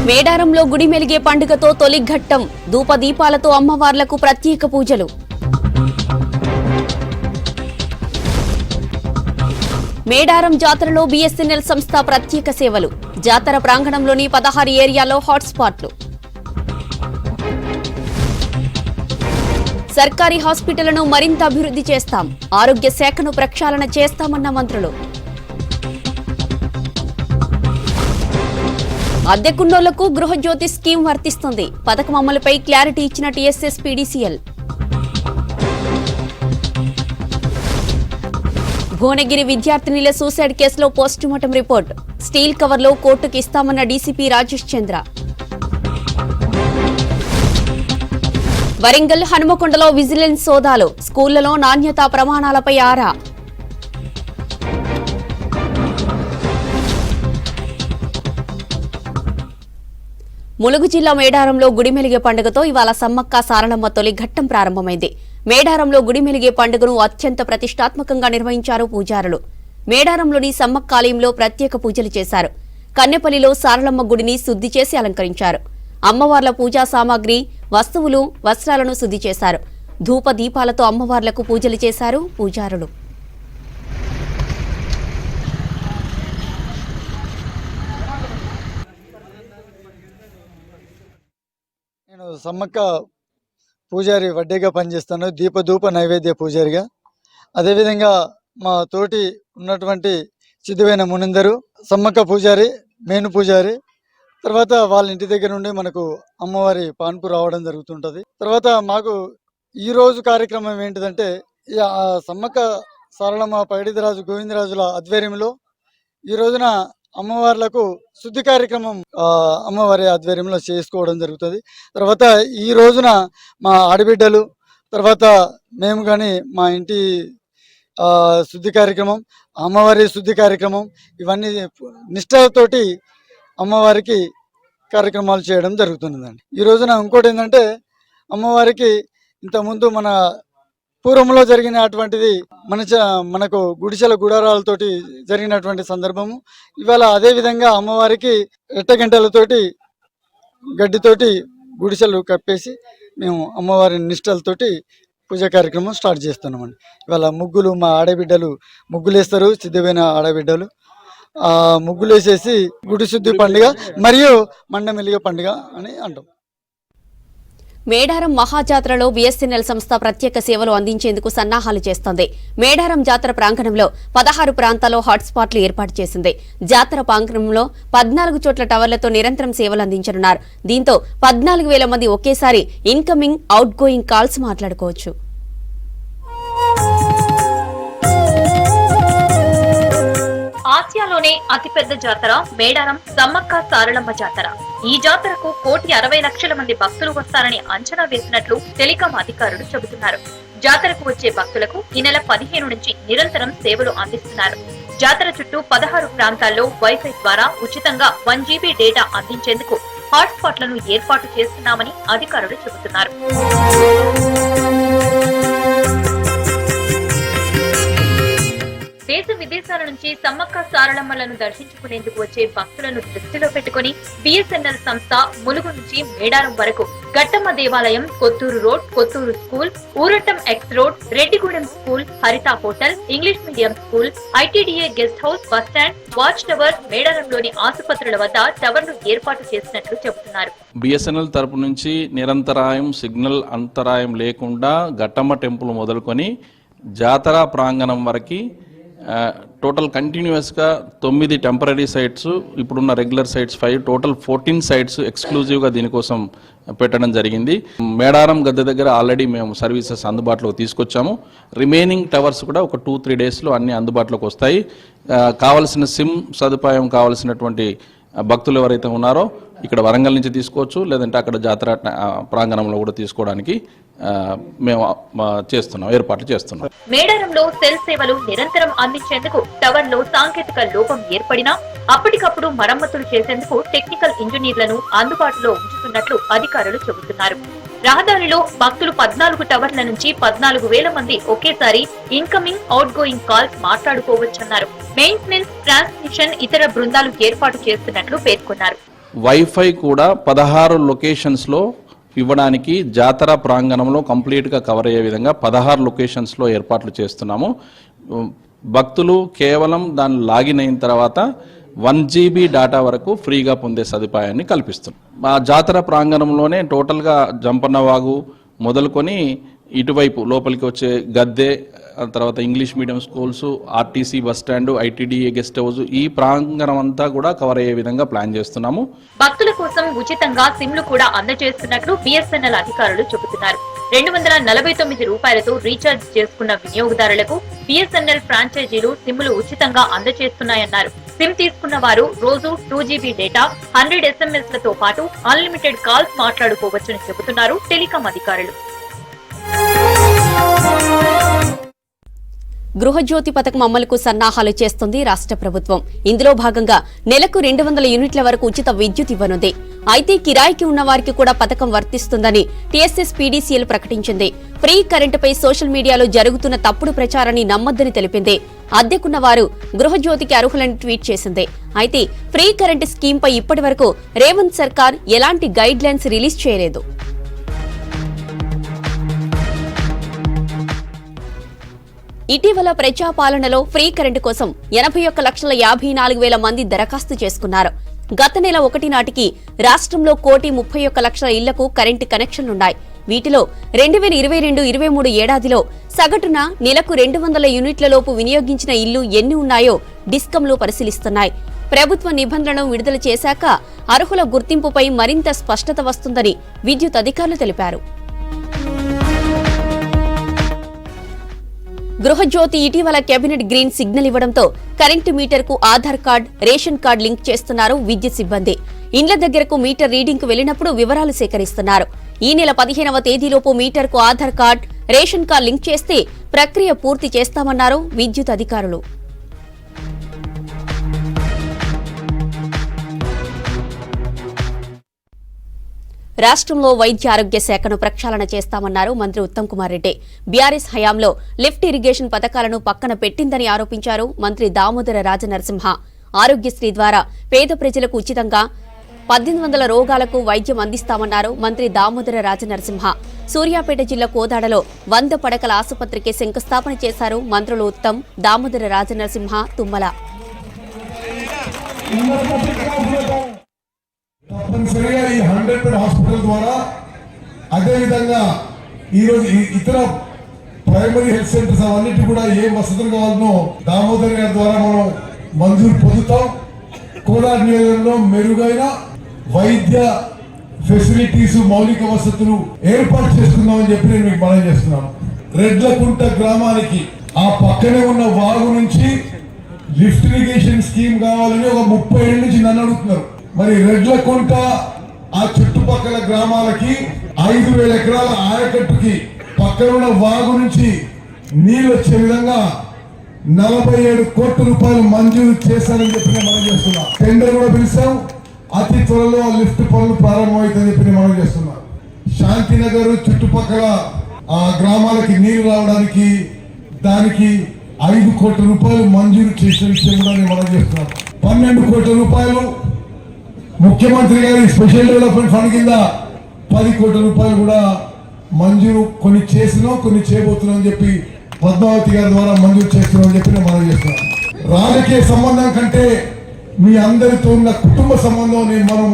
మేడారంలో గుడి మెలిగే పండుగతో తొలి ఘట్టం ధూపదీపాలతో అమ్మవార్లకు ప్రత్యేక పూజలు. మేడారం జాతరలో బిఎస్ఎన్ఎల్ సంస్థ ప్రత్యేక సేవలు. జాతర ప్రాంగణంలోని 16 ఏరియాలో హాట్స్పాట్లు. సర్కారీ హాస్పిటళ్లను మరింత అభివృద్ధి చేస్తాం, ఆరోగ్య శాఖను ప్రక్షాళన చేస్తామన్న మంత్రులు. అద్దెకున్నోళ్లకు గృహజ్యోతి స్కీమ్ వర్తిస్తుంది. పథకం అమలుపై క్లారిటీ ఇచ్చిన టీఎస్ఎస్ పీడీసీఎల్. భువనగిరి విద్యార్థినిల సూసైడ్ కేసులో పోస్టుమార్టం రిపోర్ట్. స్టీల్ కవర్లో కోర్టుకు ఇస్తామన్న డీసీపీ రాజేష్ చంద్ర. వరంగల్ హనుమకొండలో విజిలెన్స్ సోదాలు. స్కూళ్లలో నాణ్యతా ప్రమాణాలపై ఆరా. ములుగు జిల్లా మేడారంలో గుడిమెలిగే పండుగతో ఇవాళ సమ్మక్క సారలమ్మ తొలి ఘట్టం ప్రారంభమైంది. మేడారంలో గుడిమెలిగే పండుగను అత్యంత ప్రతిష్టాత్మకంగా నిర్వహించారు పూజారులు. మేడారంలోని సమ్మక్క ఆలయంలో ప్రత్యేక పూజలు చేశారు. కన్నెపల్లిలో సారలమ్మ గుడిని శుద్ధి చేసి అలంకరించారు. అమ్మవార్ల పూజా సామాగ్రి, వస్తువులు, వస్త్రాలను శుద్ధి చేశారు. ధూప దీపాలతో అమ్మవార్లకు పూజలు చేశారు పూజారులు. నేను సమ్మక్క పూజారి వడ్డీగా పనిచేస్తాను, దీపధూప నైవేద్య పూజారిగా. అదేవిధంగా మా తోటి ఉన్నటువంటి సిద్ధువైన మునిందరు సమ్మక్క పూజారి, మేను పూజారి. తర్వాత వాళ్ళ ఇంటి దగ్గర నుండి మనకు అమ్మవారి పాన్పు రావడం జరుగుతుంటుంది. తర్వాత మాకు ఈరోజు కార్యక్రమం ఏంటిదంటే, సమ్మక్క సారలమ్మ పైడిదిరాజు గోవిందరాజుల ఆధ్వర్యంలో ఈ రోజున అమ్మవార్లకు శుద్ధి కార్యక్రమం అమ్మవారి ఆధ్వర్యంలో చేసుకోవడం జరుగుతుంది. తర్వాత ఈ రోజున మా ఆడబిడ్డలు, తర్వాత మేము కానీ మా ఇంటి శుద్ధి కార్యక్రమం, అమ్మవారి శుద్ధి కార్యక్రమం, ఇవన్నీ నిష్ఠతోటి అమ్మవారికి కార్యక్రమాలు చేయడం జరుగుతుందండి. ఈ రోజున ఇంకోటి ఏంటంటే, అమ్మవారికి ఇంతకుముందు మన పూర్వంలో జరిగిన అటువంటిది మనకు గుడిసెల గుడారాలతోటి జరిగినటువంటి సందర్భము. ఇవాళ అదేవిధంగా అమ్మవారికి ఎట్టగంటలతోటి గడ్డితోటి గుడిసెలు కప్పేసి మేము అమ్మవారి నిష్టలతోటి పూజా కార్యక్రమం స్టార్ట్ చేస్తున్నామండి. ఇవాళ ముగ్గులు మా ఆడబిడ్డలు ముగ్గులేస్తారు, సిద్ధమైన ఆడబిడ్డలు ముగ్గులేసేసి గుడి శుద్ధి పండుగ మరియు మండమెలిగ పండుగ అని అంటాం. మేడారం మహాజాతరలో బిఎస్ఎన్ఎల్ సంస్థ ప్రత్యేక సేవలు అందించేందుకు సన్నాహాలు చేస్తోంది. మేడారం జాతర ప్రాంగణంలో 16 ప్రాంతాల్లో హాట్స్పాట్లు ఏర్పాటు చేసింది. జాతర ప్రాంగణంలో 14 చోట్ల టవర్లతో నిరంతరం సేవలు అందించనున్నారు. దీంతో 14,000 మంది ఒకేసారి ఇన్కమింగ్, అవుట్ గోయింగ్ కాల్స్ మాట్లాడుకోవచ్చు. ఆసియాలోనే అతిపెద్ద జాతర మేడారం సమ్మక్క సారలమ్మ జాతర. ఈ జాతరకు 1,60,00,000 మంది భక్తులు వస్తారని అంచనా వేసినట్లు టెలికాం అధికారులు చెబుతున్నారు. జాతరకు వచ్చే భక్తులకు ఈ నెల 15 నుంచి నిరంతరం సేవలు అందిస్తున్నారు. జాతర చుట్టూ 16 ప్రాంతాల్లో వైఫై ద్వారా ఉచితంగా 1 GB డేటా అందించేందుకు హాట్స్పాట్లను ఏర్పాటు చేస్తున్నామని అధికారులు చెబుతున్నారు. దేశ విదేశాల నుంచి సమ్మక్క సారలమ్మలను దర్శించుకునేందుకు వచ్చే భక్తులను దృష్టిలో పెట్టుకుని బిఎస్ఎన్ఎల్ సంస్థ ములుగు నుంచి మేడారం వరకు గట్టమ్మ దేవాలయం, Kothur road, Kothur school, Urattam X road, Reddigudem school, Haritha hotel, English medium school, ITDA guest house, bus stand, watch tower, మేడారంలోని ఆసుపత్రుల వద్ద టవర్లు ఏర్పాటు చేసినట్లు చెబుతున్నారు. బిఎస్ఎన్ఎల్ తరపు నుంచి నిరంతరాయం సిగ్నల్ అంతరాయం లేకుండా గట్టమ్మ టెంపుల్ మొదలుకొని జాతర ప్రాంగణం వరకు టోటల్ కంటిన్యూస్గా 9 టెంపరీ సైట్స్, ఇప్పుడున్న రెగ్యులర్ సైట్స్ 5, టోటల్ 14 సైట్స్ ఎక్స్క్లూజివ్గా దీనికోసం పెట్టడం జరిగింది. మేడారం గద్దె దగ్గర ఆల్రెడీ మేము సర్వీసెస్ అందుబాటులోకి తీసుకొచ్చాము. రిమైనింగ్ టవర్స్ కూడా ఒక 2-3 డేస్లో అన్ని అందుబాటులోకి వస్తాయి. కావలసిన సిమ్ సదుపాయం కావలసినటువంటి భక్తులు ఎవరైతే ఉన్నారో ఇక్కడ వరంగల్ నుంచి తీసుకోవచ్చు, లేదంటే అక్కడ జాతర ప్రాంగణంలో కూడా తీసుకోవడానికి మేము ఏర్పాట్లు చేస్తున్నాం. మేడారంలో సెల్ సేవలు నిరంతరం అందించేందుకు టవర్లో సాంకేతిక లోపం ఏర్పడినా అప్పటికప్పుడు మరమ్మతులు చేసేందుకు టెక్నికల్ ఇంజనీర్లను అందుబాటులో ఉంచుతున్నట్లు అధికారులు చెబుతున్నారు. రహదారిలో భక్తులు 14 టవర్ల నుంచి 14,000 మంది ఒకేసారి ఇన్కమింగ్, అవుట్ గోయింగ్ కాల్స్ మాట్లాడుకోవచ్చన్నారు. మెయింటెనెన్స్, ట్రాన్స్మిషన్ ఇతర బృందాలు ఏర్పాటు చేస్తున్నట్లు పేర్కొన్నారు. వైఫై కూడా 16 లొకేషన్స్లో ఇవ్వడానికి జాతర ప్రాంగణంలో కంప్లీట్గా కవర్ అయ్యే విధంగా 16 లొకేషన్స్లో ఏర్పాట్లు చేస్తున్నాము. భక్తులు కేవలం దాన్ని లాగిన్ అయిన తర్వాత 1 GB డేటా వరకు ఫ్రీగా పొందే సదుపాయాన్ని కల్పిస్తున్నాం. మా జాతర ప్రాంగణంలోనే టోటల్గా జంపన్నవాగు మొదలుకొని ఇటువైపు లోపలికి వచ్చే గద్దె, తర్వాత English medium schools, RTC bus stand, ITDA guest house, ఈ ప్రాంగణం అంతా కూడా కవర్ అయ్యే విధంగా ప్లాన్ చేస్తున్నాము. భక్తుల కోసం ఉచితంగా సిమ్లు కూడా అందజేస్తున్నట్లు బిఎస్ఎన్ఎల్ అధికారులు చెబుతున్నారు. 249 రూపాయలతో రీఛార్జ్ చేసుకున్న వినియోగదారులకు బిఎస్ఎన్ఎల్ ఫ్రాంచైజీలు సిమ్లు ఉచితంగా అందజేస్తున్నాయన్నారు. సిమ్ తీసుకున్న వారు రోజు 2 GB డేటా, 100 SMS లతో పాటు అన్లిమిటెడ్ కాల్స్ మాట్లాడుకోవచ్చని చెబుతున్నారు టెలికాం అధికారులు. గృహజ్యోతి పథకం అమలుకు సన్నాహాలు చేస్తుంది రాష్ట్ర ప్రభుత్వం. ఇందులో భాగంగా నెలకు 200 యూనిట్ల వరకు ఉచిత విద్యుత్ ఇవ్వనుంది. అయితే కిరాయికి ఉన్న వారికి కూడా పథకం వర్తిస్తుందని టీఎస్ఎస్ పీడీసీఎల్ ప్రకటించింది. ఫ్రీ కరెంటుపై సోషల్ మీడియాలో జరుగుతున్న తప్పుడు ప్రచారాన్ని నమ్మొద్దని తెలిపింది. అద్దెకున్న వారు గృహజ్యోతికి అర్హులని ట్వీట్ చేసింది. అయితే ఫ్రీ కరెంటు స్కీమ్పై ఇప్పటి వరకు రేవంత్ సర్కార్ ఎలాంటి గైడ్ లైన్స్ రిలీజ్ చేయలేదు. ఇటీవల ప్రజాపాలనలో ఫ్రీ కరెంటు కోసం 81,54,000 మంది దరఖాస్తు చేసుకున్నారు. గత నెల 1 నాటికి రాష్ట్రంలో 1,31,00,000 ఇళ్లకు కరెంటు కనెక్షన్లున్నాయి. వీటిలో 2022-23 ఏడాదిలో సగటున నెలకు 200 యూనిట్లలోపు వినియోగించిన ఇళ్లు ఎన్ని ఉన్నాయో డిస్కంలు పరిశీలిస్తున్నాయి. ప్రభుత్వ నిబంధనలను విడుదల చేశాక అర్హుల గుర్తింపుపై మరింత స్పష్టత వస్తుందని విద్యుత్ అధికారులు తెలిపారు. గృహజ్యోతి ఇటీవల కేబినెట్ గ్రీన్ సిగ్నల్ ఇవ్వడంతో కరెంటు మీటర్కు Aadhaar card, ration card link చేస్తున్నారు విద్యుత్ సిబ్బంది. ఇండ్ల దగ్గరకు మీటర్ రీడింగ్ కు వెళ్లినప్పుడు వివరాలు సేకరిస్తున్నారు. ఈ నెల 15వ తేదీలోపు మీటర్కు Aadhaar card, ration card link చేస్తే ప్రక్రియ పూర్తి చేస్తామన్నారు విద్యుత్ అధికారులు. రాష్ట్రంలో వైద్య ఆరోగ్య శాఖను ప్రక్షాళన చేస్తామన్నారు మంత్రి ఉత్తమ్ కుమార్ రెడ్డి. బీఆర్ఎస్ హయాంలో లిఫ్ట్ ఇరిగేషన్ పథకాలను పక్కన పెట్టిందని ఆరోపించారు మంత్రి దామోదర రాజనరసింహ. ఆరోగ్యశ్రీ ద్వారా పేద ప్రజలకు ఉచితంగా 1800 రోగాలకు వైద్యం అందిస్తామన్నారు మంత్రి దామోదర రాజనరసింహ. సూర్యాపేట జిల్లా కోదాడలో 100 పడకల ఆసుపత్రికి శంకుస్థాపన చేశారు మంత్రులు ఉత్తమ్, దామోదర రాజనరసింహ, తుమ్మల. తప్పనిసరిగా ఈ 100 బెడ్ హాస్పిటల్ ద్వారా, అదేవిధంగా ఈరోజు ఇతర ప్రైమరీ హెల్త్ సెంటర్స్ అవన్నిటి కూడా ఏ వసతులు కావాలనో దామోదర్ గారి ద్వారా మనం మంజూరు పొందుతాం. కోలార్ నియోజకవర్గంలో మెరుగైన వైద్య ఫెసిలిటీస్, మౌలిక వసతులు ఏర్పాటు చేసుకుందామని చెప్పి నేను మీకు మనం చేస్తున్నాను. రెడ్లకుంట గ్రామానికి ఆ పక్కనే ఉన్న వాగు నుంచి లిఫ్ట్ ఇరిగేషన్ స్కీమ్ కావాలని ఒక 30 ఏళ్ళ నుంచి నన్ను అడుగుతున్నారు. మరి రెడ్లకుంట ఆ చుట్టుపక్కల గ్రామాలకి 5,000 ఎకరాల ఆయకట్టుకి పక్కన ఉన్న వాగు నుంచి నీళ్ళు వచ్చే విధంగా 47 కోట్ల రూపాయలు మంజూరు చేశారని చెప్పి మనం చేస్తున్నాం. టెండర్ కూడా పిలిచాం. అతి త్వరలో లిఫ్ట్ పనులు ప్రారంభమవుతాయని చెప్పి మనం చేస్తున్నాం. శాంతినగర్ చుట్టుపక్కల ఆ గ్రామాలకి నీళ్లు రావడానికి దానికి 5 కోట్ల రూపాయలు మంజూరు చేసే విషయం కూడా మనం చేస్తున్నాం. 12 కోట్ల రూపాయలు ముఖ్యమంత్రి గారి స్పెషల్ డెవలప్మెంట్ ఫండ్ కింద 10 కోట్ల రూపాయలు కూడా మంజూరు, కొన్ని చేసినాం, కొన్ని చేయబోతున్నాం అని చెప్పి పద్మావతి గారి ద్వారా మంజూరు చేస్తున్నాం అని చెప్పి మనం చేస్తున్నాం. రాజకీయ సంబంధం కంటే మీ అందరితో ఉన్న కుటుంబ సంబంధం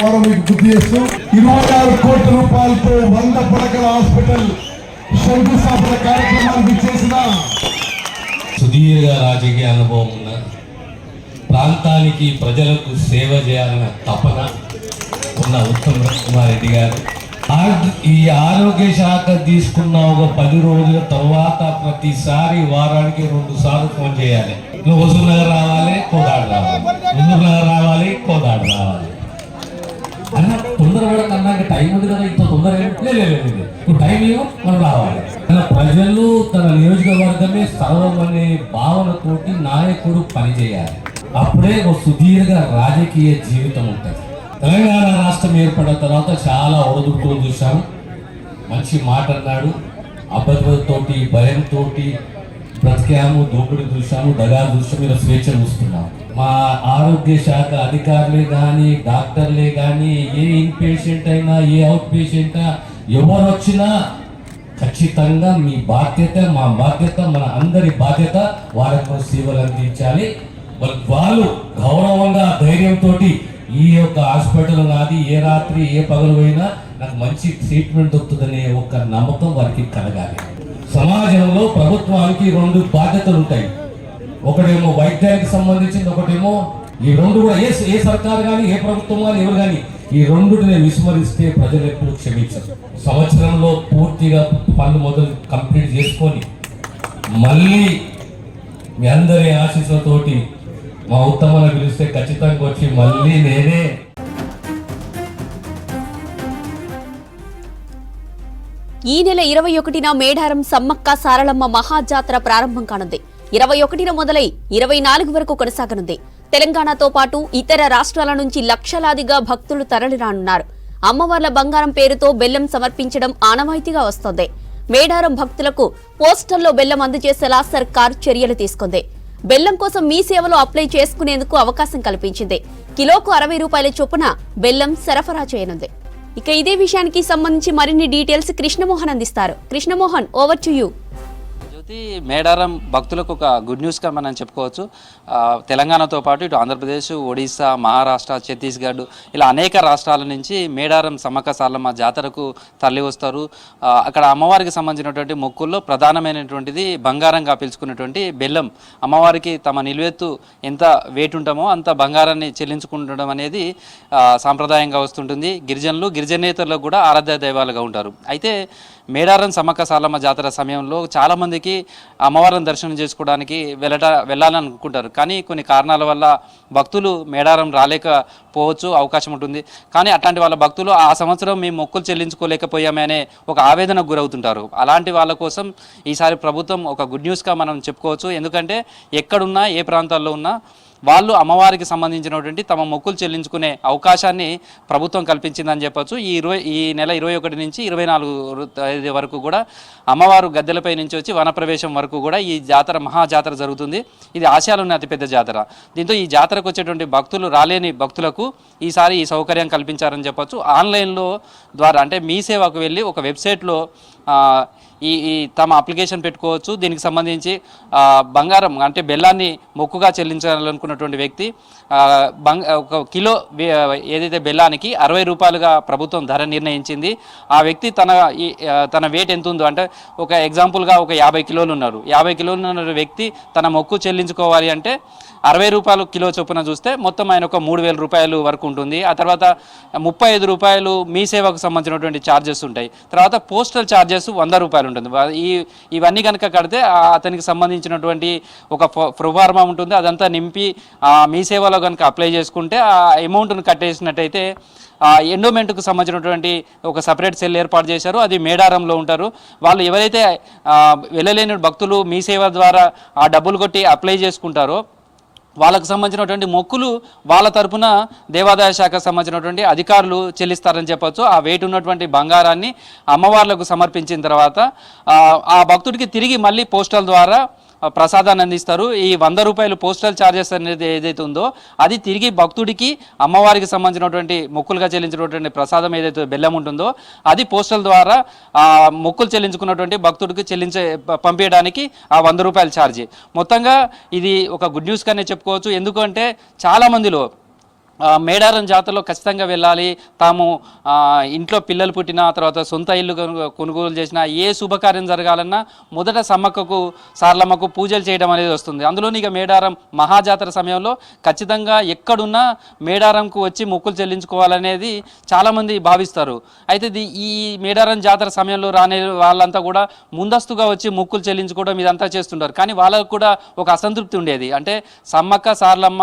మనం మీకు గుర్తు చేస్తూ 26 కోట్ల రూపాయలతో 100 పడకల హాస్పిటల్ శంకుస్థాపన కార్యక్రమానికి చేసిన సుదీర్ఘ రాజకీయ అనుభవం ఉన్న, ప్రాంతానికి ప్రజలకు సేవ చేయాలన్న తపన ఉన్న ఉత్తమ్ కుమార్ రెడ్డి గారు ఈ ఆరోగ్య శాఖ తీసుకున్న ఒక 10 రోజుల తర్వాత ప్రతిసారి వారానికి 2 సార్లు ఫోన్ చేయాలి. నువ్వు హుజూర్నగర్ రావాలి, కోదాడు రావాలి, హుజూర్నగర్ రావాలి, కోదాడు రావాలి అన్న. తొందరపడక అన్నాక టైం ఉంది కదా, ఇంత తొందర లేదు, ఇప్పుడు టైం ఏమో మనం రావాలి. ప్రజలు తన నియోజకవర్గమే సర్వం అనే భావనతోటి నాయకుడు పనిచేయాలి. అప్పుడే ఒక సుదీర్ఘ రాజకీయ జీవితం ఉంటుంది. తెలంగాణ రాష్ట్రం ఏర్పడిన తర్వాత చాలా ఒడదుడుకులు చూశాము. మంచి మాట అన్నాడు, అబద్ధతోటి భయంతో బ్రతికాము, దోపిడీ చూసాము, దగా చూసాము, ఇలా స్వేచ్ఛ చూస్తున్నాము. మా ఆరోగ్య శాఖ అధికారులే కానీ డాక్టర్లే కానీ ఏ ఇన్పేషెంట్ అయినా ఏ అవుట్ పేషెంట్ ఎవరు వచ్చినా ఖచ్చితంగా మీ బాధ్యత, మా బాధ్యత, మన అందరి బాధ్యత వాళ్ళకు సేవలు అందించాలి. వాళ్ళు గౌరవంగా ధైర్యంతో ఈ యొక్క హాస్పిటల్ నాది, ఏ రాత్రి ఏ పగలు పోయినా నాకు మంచి ట్రీట్మెంట్ దొరుకుతుందనే ఒక నమ్మకం వారికి కలగాలి. సమాజంలో ప్రభుత్వానికి 2 బాధ్యతలు ఉంటాయి. ఒకటేమో వైద్యానికి సంబంధించింది, ఒకటేమో ఈ 2 కూడా ఏ సర్కారు కానీ ఏ ప్రభుత్వం కానీ ఎవరు కానీ ఈ 2టిని విస్మరిస్తే ప్రజలు ఎప్పుడు క్షమించరు. సంవత్సరంలో పూర్తిగా పనులు మొదలు కంప్లీట్ చేసుకొని మళ్ళీ మీ అందరి ఆశీస్సులతోటి మా ఉత్తమని పిలిస్తే ఖచ్చితంగా వచ్చి మళ్ళీ నేనే ఈ నెల 21న మేడారం సమ్మక్క సారలమ్మ మహాజాతర ప్రారంభం కానుంది. 21న మొదలై 24 వరకు కొనసాగనుంది. తెలంగాణతో పాటు ఇతర రాష్ట్రాల నుంచి లక్షలాదిగా భక్తులు తరలిరానున్నారు. అమ్మవార్ల బంగారం పేరుతో బెల్లం సమర్పించడం ఆనవాయితీగా వస్తోంది. మేడారం భక్తులకు పోస్టల్లో బెల్లం అందజేసేలా సర్కార్ చర్యలు తీసుకుంది. బెల్లం కోసం మీ సేవలో అప్లై చేసుకునేందుకు అవకాశం కల్పించింది. కిలోకు 60 రూపాయల చొప్పున బెల్లం సరఫరా చేయనుంది. ఇక ఇదే విషయానికి సంబంధించి మరిన్ని డీటెయిల్స్ కృష్ణమోహన్ అందిస్తారు. Krishnamohan, over to you. Medaram భక్తులకు ఒక గుడ్ న్యూస్గా మనం చెప్పుకోవచ్చు. తెలంగాణతో పాటు ఇటు ఆంధ్రప్రదేశ్, ఒడిశా, మహారాష్ట్ర, ఛత్తీస్గఢ్ ఇలా అనేక రాష్ట్రాల నుంచి మేడారం సమ్మక్క సారలమ్మ జాతరకు తరలి వస్తారు. అక్కడ అమ్మవారికి సంబంధించినటువంటి మొక్కుల్లో ప్రధానమైనటువంటిది బంగారంగా పిలుచుకున్నటువంటి బెల్లం. అమ్మవారికి తమ నిలువెత్తు ఎంత వెయిట్ ఉంటామో అంత బంగారాన్ని చెల్లించుకుంటడం అనేది సాంప్రదాయంగా వస్తుంటుంది. గిరిజనులు, గిరిజనేతరులకు కూడా ఆరాధ్య దైవాలుగా ఉంటారు. అయితే మేడారం సమ్మక్క సారలమ్మ జాతర సమయంలో చాలామందికి అమ్మవారిని దర్శనం చేసుకోవడానికి వెళ్ళాలని అనుకుంటారు. కానీ కొన్ని కారణాల వల్ల భక్తులు మేడారం రాలేకపోవచ్చు, అవకాశం ఉంటుంది. కానీ అట్లాంటి వాళ్ళ భక్తులు ఆ సంవత్సరం మేము మొక్కులు చెల్లించుకోలేకపోయామనే ఒక ఆవేదనకు గురవుతుంటారు. అలాంటి వాళ్ళ కోసం ఈసారి ప్రభుత్వం ఒక గుడ్ న్యూస్గా మనం చెప్పుకోవచ్చు. ఎందుకంటే ఎక్కడున్నా, ఏ ప్రాంతాల్లో ఉన్నా వాళ్ళు అమ్మవారికి సంబంధించినటువంటి తమ మొక్కులు చెల్లించుకునే అవకాశాన్ని ప్రభుత్వం కల్పించిందని చెప్పొచ్చు. ఈ నెల 21 నుంచి 24 వరకు కూడా అమ్మవారు గద్దెలపై నుంచి వచ్చి వనప్రవేశం వరకు కూడా ఈ జాతర మహాజాతర జరుగుతుంది. ఇది ఆసియాలోని అతిపెద్ద జాతర. దీంతో ఈ జాతరకు వచ్చేటువంటి భక్తులు, రాలేని భక్తులకు ఈసారి ఈ సౌకర్యం కల్పించారని చెప్పొచ్చు. ఆన్లైన్లో ద్వారా అంటే మీ సేవకు వెళ్ళి ఒక వెబ్సైట్లో ఈ తమ అప్లికేషన్ పెట్టుకోవచ్చు. దీనికి సంబంధించి బంగారం అంటే బెల్లాన్ని మొక్కుగా చెల్లించాలనుకున్నటువంటి వ్యక్తి ఒక కిలో ఏదైతే బెల్లానికి 60 రూపాయలుగా ప్రభుత్వం ధర నిర్ణయించింది. ఆ వ్యక్తి తన వెయిట్ ఎంత ఉందో అంటే ఒక ఎగ్జాంపుల్గా ఒక 50 కిలోలు ఉన్నారు. 50 కిలోలు ఉన్న వ్యక్తి తన మొక్కు చెల్లించుకోవాలి అంటే 60 రూపాయలు కిలో చొప్పున చూస్తే మొత్తం ఆయన ఒక 3000 రూపాయలు వరకు ఉంటుంది. ఆ తర్వాత 35 రూపాయలు మీ సేవకు సంబంధించినటువంటి ఛార్జెస్ ఉంటాయి. తర్వాత పోస్టల్ ఛార్జెస్ 100 రూపాయలు ఉంటుంది. ఇవన్నీ కనుక కడితే అతనికి సంబంధించినటువంటి ఒక ప్రొఫార్మా ఉంటుంది. అదంతా నింపి మీ సేవలో కనుక అప్లై చేసుకుంటే ఆ అమౌంట్ను కట్టేసినట్టయితే ఎండోమెంట్కు సంబంధించినటువంటి ఒక సపరేట్ సెల్ ఏర్పాటు చేశారు. అది మేడారంలో ఉంటారు. వాళ్ళు ఎవరైతే వెళ్ళలేని భక్తులు మీ సేవ ద్వారా ఆ డబ్బులు కొట్టి అప్లై చేసుకుంటారో వాళ్ళకు సంబంధించినటువంటి మొక్కులు వాళ్ళ తరపున దేవాదాయ శాఖకు సంబంధించినటువంటి అధికారులు చెల్లిస్తారని చెప్పొచ్చు. ఆ వెయిట్ ఉన్నటువంటి బంగారాన్ని అమ్మవార్లకు సమర్పించిన తర్వాత ఆ భక్తుడికి తిరిగి మళ్ళీ పోస్టల్ ద్వారా ప్రసాదాన్ని అందిస్తారు. ఈ 100 రూపాయలు పోస్టల్ ఛార్జెస్ అనేది ఏదైతే ఉందో అది తిరిగి భక్తుడికి అమ్మవారికి సంబంధించినటువంటి మొక్కులుగా చెల్లించినటువంటి ప్రసాదం ఏదైతే బెల్లం ఉంటుందో అది పోస్టల్ ద్వారా మొక్కులు చెల్లించుకున్నటువంటి భక్తుడికి పంపించడానికి ఆ 100 రూపాయల ఛార్జీ. మొత్తంగా ఇది ఒక గుడ్ న్యూస్గానే చెప్పుకోవచ్చు. ఎందుకంటే చాలామందిలో మేడారం జాతరలో ఖచ్చితంగా వెళ్ళాలి, తాము ఇంట్లో పిల్లలు పుట్టిన తర్వాత సొంత ఇల్లు కొనుగోలు చేసిన ఏ శుభకార్యం జరగాలన్నా మొదట సమ్మక్కకు సారలమ్మకు పూజలు చేయడం అనేది వస్తుంది. అందులోని ఇక మేడారం మహాజాతర సమయంలో ఖచ్చితంగా ఎక్కడున్నా మేడారంకు వచ్చి మొక్కులు చెల్లించుకోవాలనేది చాలామంది భావిస్తారు. అయితే ఈ మేడారం జాతర సమయంలో రానే వాళ్ళంతా కూడా ముందస్తుగా వచ్చి మొక్కులు చెల్లించుకోవడం ఇదంతా చేస్తుంటారు. కానీ వాళ్ళకు కూడా ఒక అసంతృప్తి ఉండేది. అంటే సమ్మక్క సారలమ్మ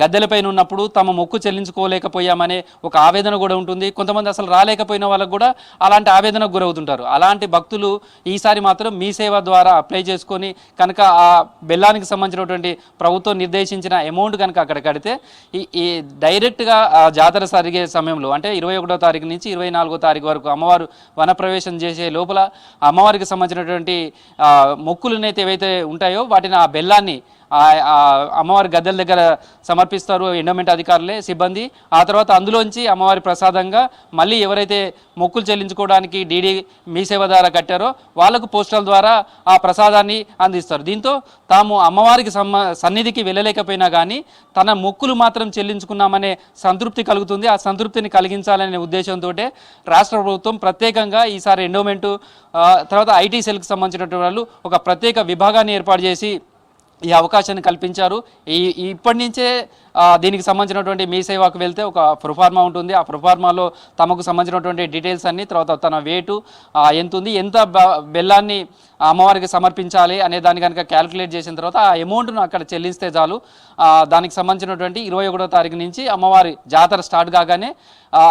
గద్దెలపైన ఉన్నప్పుడు తమ మొక్కు చెల్లించుకోలేకపోయామనే ఒక ఆవేదన కూడా ఉంటుంది. కొంతమంది అసలు రాలేకపోయిన వాళ్ళకు కూడా అలాంటి ఆవేదనకు గురవుతుంటారు. అలాంటి భక్తులు ఈసారి మాత్రం మీ సేవ ద్వారా అప్లై చేసుకొని కనుక ఆ బెల్లానికి సంబంధించినటువంటి ప్రభుత్వం నిర్దేశించిన అమౌంట్ కనుక అక్కడ కడితే ఈ డైరెక్ట్గా ఆ జాతర జరిగే సమయంలో అంటే 21వ తారీఖు నుంచి 24వ తారీఖు వరకు అమ్మవారు వనప్రవేశం చేసే లోపల అమ్మవారికి సంబంధించినటువంటి మొక్కులనైతే ఏవైతే ఉంటాయో వాటిని ఆ బెల్లాన్ని ఆ అమ్మవారి గద్దెల దగ్గర సమర్పిస్తారు ఎండోమెంట్ అధికారులే సిబ్బంది. ఆ తర్వాత అందులోంచి అమ్మవారి ప్రసాదంగా మళ్ళీ ఎవరైతే మొక్కులు చెల్లించుకోవడానికి డీడీ మీ సేవ ద్వారా కట్టారో వాళ్లకు పోస్టల్ ద్వారా ఆ ప్రసాదాన్ని అందిస్తారు. దీంతో తాము అమ్మవారికి సన్నిధికి వెళ్ళలేకపోయినా కానీ తన మొక్కులు మాత్రం చెల్లించుకున్నామనే సంతృప్తి కలుగుతుంది. ఆ సంతృప్తిని కలిగించాలనే ఉద్దేశంతో రాష్ట్ర ప్రభుత్వం ప్రత్యేకంగా ఈసారి ఎండోమెంటు తర్వాత ఐటీ సెల్కి సంబంధించినటువంటి వాళ్ళు ఒక ప్రత్యేక విభాగాన్ని ఏర్పాటు చేసి ఈ అవకాశాన్ని కల్పించారు. ఇప్పటి నుంచే దీనికి సంబంధించినటువంటి మీ సేవకు వెళ్తే ఒక ప్రొఫార్మా ఉంటుంది. ఆ ప్రొఫార్మాలో తమకు సంబంధించినటువంటి డీటెయిల్స్ అన్నీ, తర్వాత తన వెయిట్ ఎంత ఉంది, ఎంత బెల్లాన్ని అమ్మవారికి సమర్పించాలి అనే దాన్ని కనుక క్యాలిక్యులేట్ చేసిన తర్వాత ఆ అమౌంట్ను అక్కడ చెల్లిస్తే చాలు. దానికి సంబంధించినటువంటి 21వ తారీఖు నుంచి అమ్మవారి జాతర స్టార్ట్ కాగానే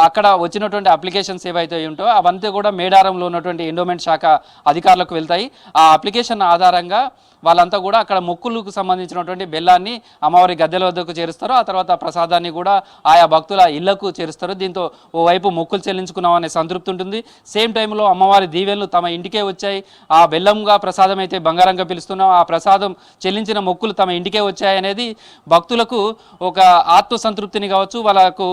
అక్కడ వచ్చినటువంటి అప్లికేషన్స్ ఏవైతే ఉంటాయో అవంతా కూడా మేడారంలో ఉన్నటువంటి ఎండోమెంట్ శాఖ అధికారులకు వెళ్తాయి. ఆ అప్లికేషన్ ఆధారంగా వాళ్ళంతా కూడా అక్కడ మొక్కులకు సంబంధించినటువంటి బెల్లాన్ని అమ్మవారి గద్దెల వద్దకు చేరుస్తారు. ఆ తర్వాత ప్రసాదాన్ని కూడా ఆయా భక్తుల ఇళ్లకు చేరుస్తారు. దీంతో ఓవైపు మొక్కులు చెల్లించుకున్నాం అనే సంతృప్తి ఉంటుంది. సేమ్ టైంలో అమ్మవారి దీవెనలు తమ ఇంటికే వచ్చాయి. ఆ బెల్లంగా ప్రసాదం అయితే బంగారంగా పిలుస్తున్నాం, ఆ ప్రసాదం చెల్లించిన మొక్కులు తమ ఇంటికే వచ్చాయి అనేది భక్తులకు ఒక ఆత్మసంతృప్తిని కావచ్చు, వాళ్ళకు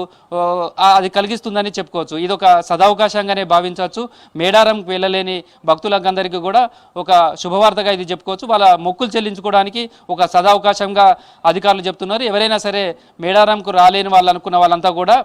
అది కలిగిస్తుందని చెప్పుకోవచ్చు. ఇది ఒక సదవకాశంగానే భావించవచ్చు. మేడారంకి వెళ్ళలేని భక్తులందరికీ కూడా ఒక శుభవార్తగా ఇది చెప్పుకోవచ్చు. వాళ్ళ మొక్కులు చెల్లించుకోవడానికి ఒక సదవకాశంగా అధికారులు చెప్తున్నారు. ఎవరైనా సరే మేడారంకు రాలేని వాళ్ళు అనుకున్న వాళ్ళంతా కూడా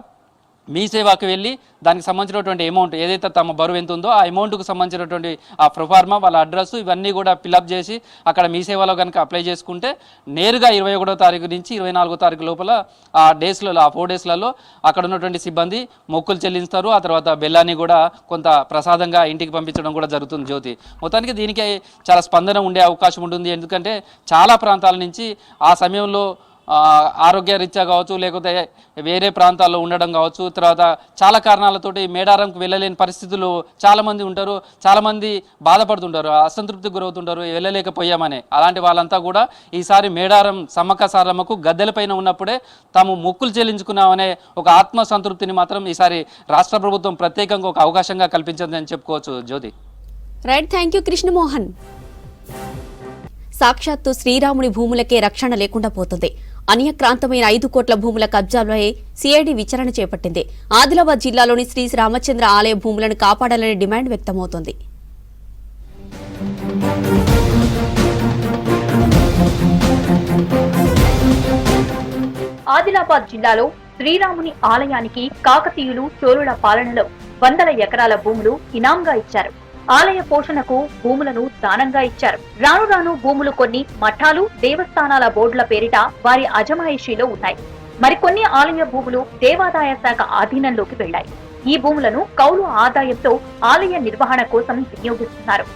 మీ సేవకు వెళ్ళి దానికి సంబంధించినటువంటి అమౌంట్ ఏదైతే తమ బరువు ఎంత ఉందో ఆ అమౌంట్కు సంబంధించినటువంటి ఆ ప్రొఫార్మా, వాళ్ళ అడ్రస్ ఇవన్నీ కూడా ఫిల్అప్ చేసి అక్కడ మీ సేవలో కనుక అప్లై చేసుకుంటే నేరుగా 21వ తారీఖు నుంచి 24వ తారీఖు లోపల ఆ 4 డేస్లలో అక్కడ ఉన్నటువంటి సిబ్బంది మొక్కులు చెల్లిస్తారు. ఆ తర్వాత బెల్లాన్ని కూడా కొంత ప్రసాదంగా ఇంటికి పంపించడం కూడా జరుగుతుంది. జ్యోతి, మొత్తానికి దీనికి చాలా స్పందన ఉండే అవకాశం ఉంటుంది. ఎందుకంటే చాలా ప్రాంతాల నుంచి ఆ సమయంలో ఆరోగ్య రీత్యా కావచ్చు, లేకపోతే వేరే ప్రాంతాల్లో ఉండడం కావచ్చు, తర్వాత చాలా కారణాలతోటి మేడారంకు వెళ్ళలేని పరిస్థితులు చాలామంది ఉంటారు. చాలామంది బాధపడుతుంటారు, అసంతృప్తికి గురవుతుంటారు, వెళ్ళలేకపోయామని. అలాంటి వాళ్ళంతా కూడా ఈసారి మేడారం సమ్మక్క సారమ్మకు గద్దెలపైన ఉన్నప్పుడే తాము మొక్కులు చెల్లించుకున్నామనే ఒక ఆత్మ సంతృప్తిని మాత్రం ఈసారి రాష్ట్ర ప్రభుత్వం ప్రత్యేకంగా ఒక అవకాశంగా కల్పించిందని చెప్పుకోవచ్చు. జ్యోతి, రైట్, థ్యాంక్ యూ కృష్ణమోహన్. సాక్షాత్తు శ్రీరాముని భూములకే రక్షణ లేకుండా పోతుంది. అన్యక్రాంతమైన 5 కోట్ల భూముల కబ్జాలపై సిఐడి విచారణ చేపట్టింది. ఆదిలాబాద్ జిల్లాలోని శ్రీ రామచంద్ర ఆలయ భూములను కాపాడాలనే డిమాండ్ వ్యక్తమవుతోంది. ఆదిలాబాద్ జిల్లాలో శ్రీరాముని ఆలయానికి కాకతీయులు చోళుల పాలనలో వందల ఎకరాల భూములు ఇనాంగా ఇచ్చారు. ఆలయ పోషణకు భూములను దానంగా ఇచ్చారు. రాను రాను భూములు కొన్ని మఠాలు, దేవస్థానాల బోర్డుల పేరిట వారి అజమాయిషీలో ఉన్నాయి. మరికొన్ని ఆలయ భూములు దేవాదాయ శాఖ ఆధీనంలోకి వెళ్లాయి. ఈ భూములను కౌలు ఆదాయంతో ఆలయ నిర్వహణ కోసం వినియోగిస్తున్నారు.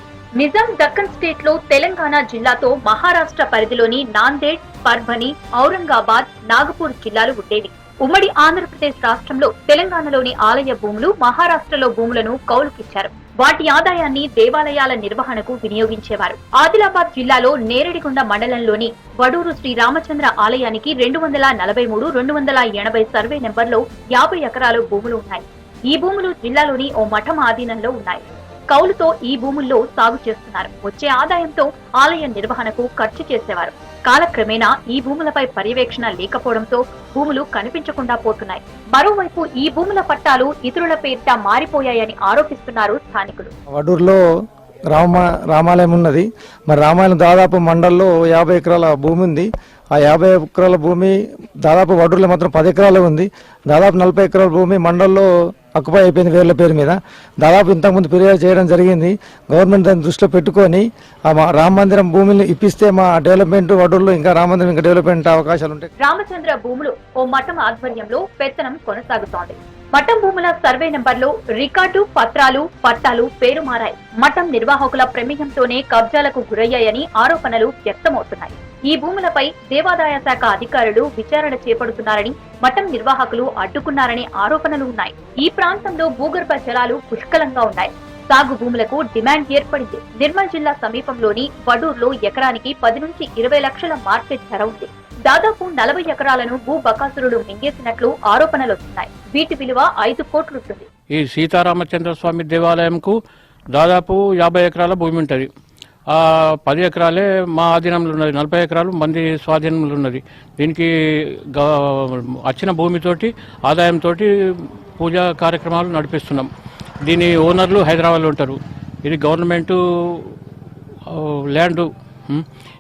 నిజాం దక్కన్ స్టేట్ లో తెలంగాణ జిల్లాతో మహారాష్ట్ర పరిధిలోని నాందేడ్, పర్భని, ఔరంగాబాద్, నాగపూర్ జిల్లాలు ఉండేవి. ఉమ్మడి ఆంధ్రప్రదేశ్ రాష్ట్రంలో తెలంగాణలోని ఆలయ భూములు, మహారాష్ట్రలో భూములను కౌలుకిచ్చారు. వాటి ఆదాయాన్ని దేవాలయాల నిర్వహణకు వినియోగించేవారు. ఆదిలాబాద్ జిల్లాలో నేరడిగొండ మండలంలోని వడూరు శ్రీ రామచంద్ర ఆలయానికి 243, 280 సర్వే నెంబర్లో 50 ఎకరాలు భూములు ఉన్నాయి. ఈ భూములు జిల్లాలోని ఓ మఠం ఆధీనంలో ఉన్నాయి. కౌలుతో ఈ భూముల్లో సాగు చేస్తున్నారు. వచ్చే ఆదాయంతో ఆలయ నిర్వహణకు ఖర్చు చేసేవారు. కాలక్రమేణా ఈ భూములపై పర్యవేక్షణ లేకపోవడంతో భూములు కనిపించకుండా పోతున్నాయి. మరోవైపు ఈ భూముల పట్టాలు ఇతరుల పేరిట మారిపోయాయని ఆరోపిస్తున్నారు స్థానికులు. వడూరులో రామాలయం ఉన్నది. మరి రామాలయం దాదాపు మండల్లో 50 ఎకరాల భూమి ఉంది. ఆ 50 ఎకరాల భూమి దాదాపు వడూరులో మాత్రం 10 ఎకరాలు ఉంది. దాదాపు 40 ఎకరాల భూమి మండల్లో అక్యుపై అయిపోయింది వేర్ల పేరు మీద. దాదాపు ఇంతకుముందు ఫిర్యాదు చేయడం జరిగింది. గవర్నమెంట్ దాన్ని దృష్టిలో పెట్టుకొని రామ మందిరం భూమిని ఇప్పిస్తే మా డెవలప్మెంట్ వడూరులో ఇంకా రామ మందిరం ఇంకా డెవలప్మెంట్ అవకాశాలు ఉంటాయి. రామచంద్ర భూములు ఓ మఠం ఆధ్వర్యంలో పెత్తనం కొనసాగుతోంది. మఠం భూముల సర్వే నెంబర్లో రికార్డు, పత్రాలు, పట్టాలు పేరు మారాయి. మఠం నిర్వాహకుల ప్రమేయంతోనే కబ్జాలకు గురయ్యాయని ఆరోపణలు వ్యక్తమవుతున్నాయి. ఈ భూములపై దేవాదాయ శాఖ అధికారులు విచారణ చేపడుతున్నారని, మఠం నిర్వాహకులు అడ్డుకున్నారనే ఆరోపణలు ఉన్నాయి. ఈ ప్రాంతంలో భూగర్భ జలాలు పుష్కలంగా ఉన్నాయి. సాగు భూములకు డిమాండ్ ఏర్పడింది. నిర్మల్ జిల్లా సమీపంలోని వడూరులో ఎకరానికి 10 నుంచి 20 లక్షల మార్కెట్ ధర ఉంది. దాదాపు 40 ఎకరాలను భూ బకాసురులు మింగేసినట్లు ఆరోపణలొస్తున్నాయి. వీటి విలువ 5 కోట్లుంటుంది. ఈ సీతారామచంద్ర స్వామి దేవాలయంకు దాదాపు 50 ఎకరాల భూమి ఉంటుంది. 10 ఎకరాలే మా ఆధీనంలో ఉన్నది, 40 ఎకరాలు మంది స్వాధీనంలో ఉన్నది. దీనికి వచ్చిన భూమితోటి ఆదాయంతో పూజా కార్యక్రమాలు నడిపిస్తున్నాం. దీని ఓనర్లు హైదరాబాద్లో ఉంటారు. ఇది గవర్నమెంటు ల్యాండ్,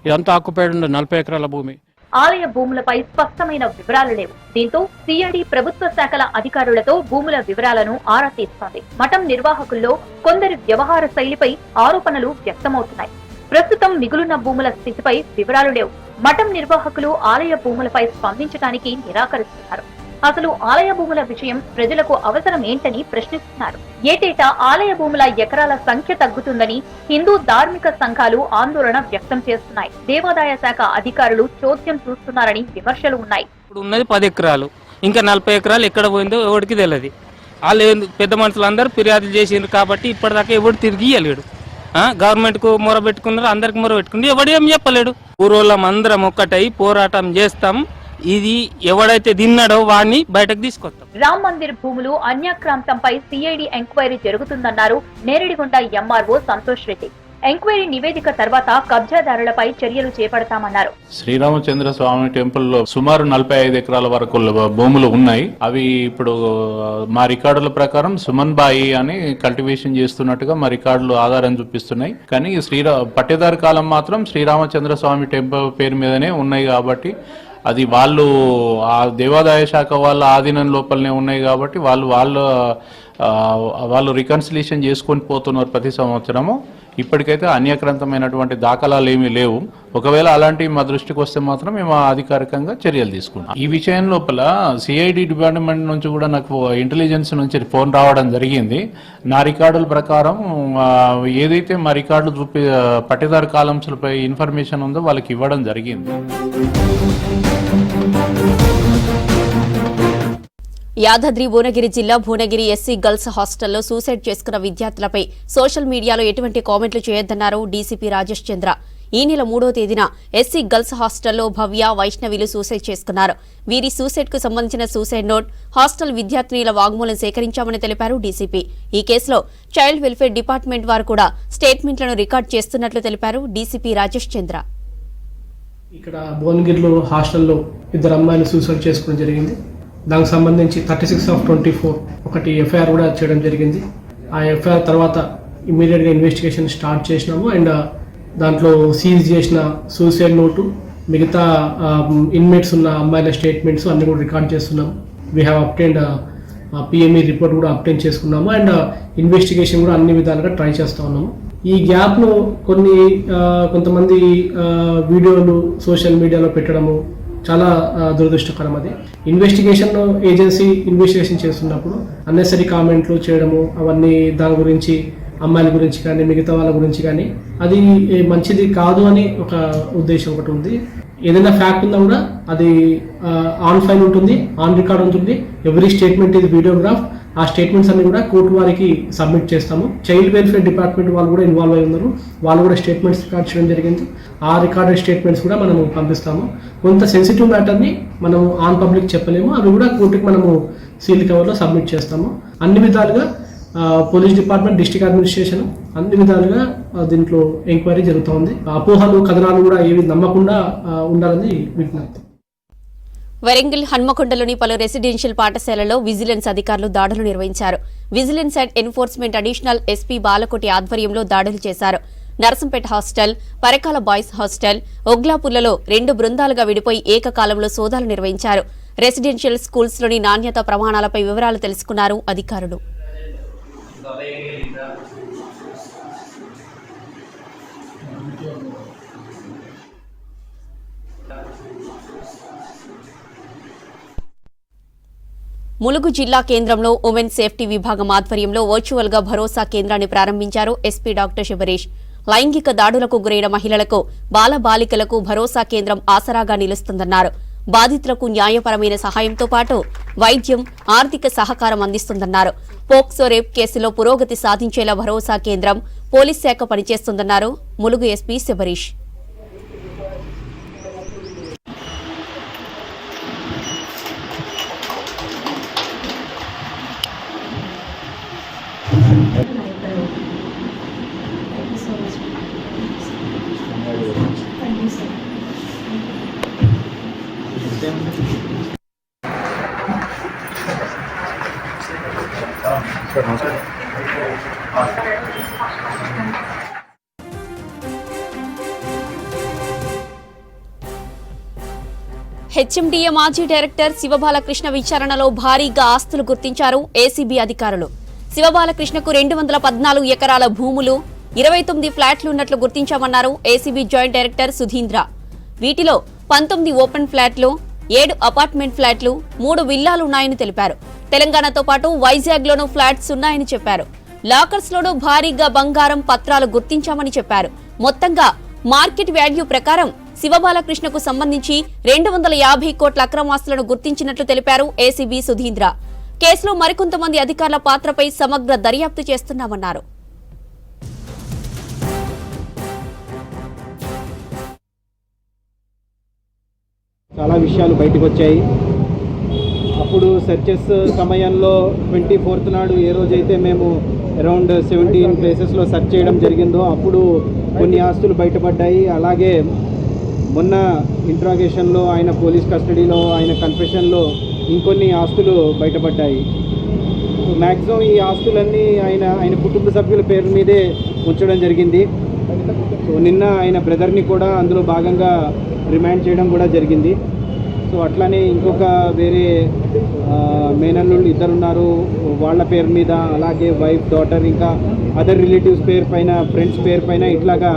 ఇదంతా ఆక్యుపైడ్ ఉన్నది 40 ఎకరాల భూమి. ఆలయ భూములపై స్పష్టమైన వివరాలు లేవు. దీంతో సిఐడి ప్రభుత్వ శాఖల అధికారులతో భూముల వివరాలను ఆరా తీస్తోంది. మఠం నిర్వాహకుల్లో కొందరి వ్యవహార శైలిపై ఆరోపణలు వ్యక్తమవుతున్నాయి. ప్రస్తుతం మిగులున్న భూముల స్థితిపై వివరాలు లేవు. మఠం నిర్వాహకులు ఆలయ భూములపై స్పందించడానికి నిరాకరిస్తున్నారు. అసలు ఆలయ భూముల విషయం ప్రజలకు అవసరం ఏంటని ప్రశ్నిస్తున్నారు. ఏటేటా ఆలయ భూముల ఎకరాల సంఖ్య తగ్గుతుందని హిందూ ధార్మిక సంఘాలు ఆందోళన వ్యక్తం చేస్తున్నాయి. దేవాదాయ శాఖ అధికారులు చోద్యం చూస్తున్నారని విమర్శలు ఉన్నాయి. ఇప్పుడు ఉన్నది 10 ఎకరాలు, ఇంకా 40 ఎకరాలు ఎక్కడ పోయిందో ఎవరికి తెలియదు. వాళ్ళు పెద్ద మనుషులు అందరూ ఫిర్యాదులు చేసిండ్రు కాబట్టి ఇప్పటిదాకా ఎవరు తిరిగి ఇయ్యలేడు. గవర్నమెంట్కు మొరబెట్టుకున్నారు, అందరికి మొరబెట్టుకున్నారు, ఎవడు ఏం చెప్పలేడు. ఊరోళ్ళం అందరం ఒక్కటై పోరాటం చేస్తాం. ఇది ఎవడైతే తిన్నాడో వాడిని బయటకు తీసుకొస్తాం. రామ్ మందిర్ భూములు అన్యాక్రాంతంపై సిఐడి ఎంక్వైరీ జరుగుతుందన్నారు నేరేడిగొండ ఎంఆర్ఓ సంతోష్ రెడ్డి. ఎంక్వైరీ నివేదిక తర్వాత కబ్జాదారులపై చర్యలు చేపడతామన్నారు. శ్రీరామచంద్ర స్వామి టెంపుల్ లో సుమారు 45 ఎకరాల వరకు భూములు ఉన్నాయి. అవి ఇప్పుడు మా రికార్డుల ప్రకారం సుమన్ బాయి అని కల్టివేషన్ చేస్తున్నట్టుగా మా రికార్డులు ఆధారం చూపిస్తున్నాయి. కానీ పట్టేదారు కాలం మాత్రం శ్రీరామచంద్ర స్వామి టెంపుల్ పేరు మీదనే ఉన్నాయి. కాబట్టి అది వాళ్ళు ఆ దేవాదాయ శాఖ వాళ్ళ ఆధీనం లోపలనే ఉన్నాయి. కాబట్టి వాళ్ళు రికన్సిలేషన్ చేసుకొని పోతున్నారు ప్రతి సంవత్సరము. ఇప్పటికైతే అన్యాక్రాంతమైనటువంటి దాఖలాలు ఏమీ లేవు. ఒకవేళ అలాంటివి మా దృష్టికి వస్తే మాత్రం మేము అధికారికంగా చర్యలు తీసుకుంటాం. ఈ విషయం లోపల సిఐడి డిపార్ట్మెంట్ నుంచి కూడా నాకు ఇంటెలిజెన్స్ నుంచి ఫోన్ రావడం జరిగింది. నా రికార్డుల ప్రకారం ఏదైతే మా రికార్డులు పట్టేదారు కాలమ్స్లపై ఇన్ఫర్మేషన్ ఉందో వాళ్ళకి ఇవ్వడం జరిగింది. యాదాద్రి భువనగిరి జిల్లా భువనగిరి ఎస్సీ గర్ల్స్ హాస్టల్లో సూసైడ్ చేసుకున్న విద్యార్థులపై సోషల్ మీడియాలో ఎటువంటి కామెంట్లు చేయొద్దన్నారు డీసీపీ రాజేష్ చంద్ర. ఈ నెల 3వ తేదీన ఎస్సీ గర్ల్స్ హాస్టల్లో భవ్య, వైష్ణవిలు సూసైడ్ చేసుకున్నారు. వీరి సూసైడ్ కు సంబంధించిన సూసైడ్ నోట్, హాస్టల్ విద్యార్థినుల వాగ్మూలం సేకరించామని తెలిపారు డీసీపీ. ఈ కేసులో చైల్డ్ వెల్ఫేర్ డిపార్ట్మెంట్ వారు కూడా స్టేట్మెంట్లను రికార్డు చేస్తున్నట్లు తెలిపారు డీసీపీ రాజేష్ చంద్ర. ఇక్కడ భువనగిరిలో హాస్టల్లో 2 అమ్మాయిలు సూసైడ్ చేసుకోవడం జరిగింది. దానికి సంబంధించి 36/24 ఒకటి ఎఫ్ఐఆర్ కూడా చేయడం జరిగింది. ఆ ఎఫ్ఐఆర్ తర్వాత ఇమీడియట్గా ఇన్వెస్టిగేషన్ స్టార్ట్ చేసినాము. అండ్ దాంట్లో సీజ్ చేసిన సూసైడ్ నోటు, మిగతా ఇన్మేట్స్ ఉన్న అమ్మాయిల స్టేట్మెంట్స్ అన్ని కూడా రికార్డ్ చేస్తున్నాము. We have obtained PME report కూడా అప్టైన్ చేసుకున్నాము. అండ్ ఇన్వెస్టిగేషన్ కూడా అన్ని విధాలుగా ట్రై చేస్తూ ఉన్నాము. ఈ గ్యాప్లో కొంతమంది వీడియోలు సోషల్ మీడియాలో పెట్టడము చాలా దురదృష్టకరం. అది ఇన్వెస్టిగేషన్ ఏజెన్సీ ఇన్వెస్టిగేషన్ చేస్తున్నప్పుడు అన్నెసరీ కామెంట్లు చేయడము, అవన్నీ దాని గురించి అమ్మాయిల గురించి కానీ మిగతా వాళ్ళ గురించి కానీ అది మంచిది కాదు అని ఒక ఉద్దేశం ఒకటి ఉంది. ఏదైనా ఫ్యాక్ట్ ఉన్నా కూడా అది ఆన్ ఫైల్ ఉంటుంది, ఆన్ రికార్డ్ ఉంటుంది. ఎవ్రీ స్టేట్మెంట్ ఇది వీడియోగ్రాఫ్. ఆ స్టేట్మెంట్స్ అన్ని కూడా కోర్టు వారికి సబ్మిట్ చేస్తాము. చైల్డ్ వెల్ఫేర్ డిపార్ట్మెంట్ వాళ్ళు కూడా ఇన్వాల్వ్ అయి ఉన్నారు. వాళ్ళు కూడా స్టేట్మెంట్స్ రికార్డ్ చేయడం జరిగింది. ఆ రికార్డెడ్ స్టేట్మెంట్స్ కూడా మనము పంపిస్తాము. కొంత సెన్సిటివ్ మ్యాటర్ని మనము ఆన్ పబ్లిక్ చెప్పలేము. అవి కూడా కోర్టుకి మనము సీల్ కవర్లో సబ్మిట్ చేస్తాము. అన్ని విధాలుగా పోలీస్ డిపార్ట్మెంట్, డిస్ట్రిక్ట్ అడ్మినిస్ట్రేషన్ అన్ని విధాలుగా దీంట్లో ఎంక్వైరీ జరుగుతూ ఉంది. అపోహలు, కథనాలు కూడా ఏవి నమ్మకుండా ఉండాలని విజ్ఞప్తి. వరంగల్ హన్మకొండలోని పలు రెసిడెన్షియల్ పాఠశాలల్లో విజిలెన్స్ అధికారులు దాడులు నిర్వహించారు. Vigilance and enforcement additional SP Balakoti ఆధ్వర్యంలో దాడులు చేశారు. Narsampet hostel, Parkal boys hostel, ఒగ్లాపూర్లలో 2 బృందాలుగా విడిపోయి ఏకకాలంలో సోదాలు నిర్వహించారు. రెసిడెన్షియల్ స్కూల్స్లోని నాణ్యత ప్రమాణాలపై వివరాలు తెలుసుకున్నారు అధికారులు. ములుగు జిల్లా కేంద్రంలో ఉమెన్ సేఫ్టీ విభాగం ఆధ్వర్యంలో వర్చువల్ గా భరోసా కేంద్రాన్ని ప్రారంభించారు ఎస్పీ డాక్టర్ శబరీష్. లైంగిక దాడులకు గురైన మహిళలకు, బాలబాలికలకు భరోసా కేంద్రం ఆసరాగా నిలుస్తుందన్నారు. బాధితులకు న్యాయపరమైన సహాయంతో పాటు వైద్యం, ఆర్థిక సహకారం అందిస్తుందన్నారు. పోక్సో రేప్ కేసులో పురోగతి సాధించేలా భరోసా కేంద్రం, పోలీస్ శాఖ పనిచేస్తుందన్నారు ములుగు ఎస్పీ శబరీష్. హెచ్ఎండిఏ మాజీ డైరెక్టర్ శివబాలకృష్ణ విచారణలో భారీగా ఆస్తులు గుర్తించారు ఏసీబీ అధికారులు. శివబాలకృష్ణకు 214 ఎకరాల భూములు, 29 ఫ్లాట్లు ఉన్నట్లు గుర్తించామన్నారు ఏసీబీ జాయింట్ డైరెక్టర్ సుధీంద్ర. వీటిలో 19 ఓపెన్ ఫ్లాట్లు, 7 అపార్ట్మెంట్ ఫ్లాట్లు, 3 విల్లాలున్నాయని తెలిపారు. తెలంగాణతో పాటు వైజాగ్లోనూ ఫ్లాట్స్ ఉన్నాయని చెప్పారు. లాకర్స్లోనూ భారీగా బంగారం, పత్రాలు గుర్తించామని చెప్పారు. మొత్తంగా మార్కెట్ వాల్యూ ప్రకారం శివబాలకృష్ణకు సంబంధించి 250 కోట్ల అక్రమాస్తులను గుర్తించినట్లు తెలిపారు ఏసీబీ సుధీంద్ర. కేసులో మరికొంతమంది అధికారుల పాత్రపై సమగ్ర దర్యాప్తు చేస్తున్నామన్నారు. చాలా విషయాలు బయటకు వచ్చాయి. అప్పుడు సెర్చెస్ సమయంలో 24th నాడు ఏ రోజైతే మేము అరౌండ్ 17 ప్లేసెస్లో సెర్చ్ చేయడం జరిగిందో అప్పుడు కొన్ని ఆస్తులు బయటపడ్డాయి. అలాగే మొన్న ఇంట్రాగేషన్లో ఆయన పోలీస్ కస్టడీలో ఆయన కన్ఫెషన్లో ఇంకొన్ని ఆస్తులు బయటపడ్డాయి. మ్యాక్సిమం ఈ ఆస్తులన్నీ ఆయన కుటుంబ సభ్యుల పేరు మీదే ఉంచడం జరిగింది. సో నిన్న ఆయన బ్రదర్ని కూడా అందులో భాగంగా రిమాండ్ చేయడం కూడా జరిగింది. సో అట్లానే ఇంకొక వేరే మేనల్లుళ్ళు 2 ఉన్నారు, వాళ్ళ పేరు మీద, అలాగే వైఫ్, డాటర్, ఇంకా అదర్ రిలేటివ్స్ పేరు పైన, ఫ్రెండ్స్ పేరు పైన ఇట్లాగా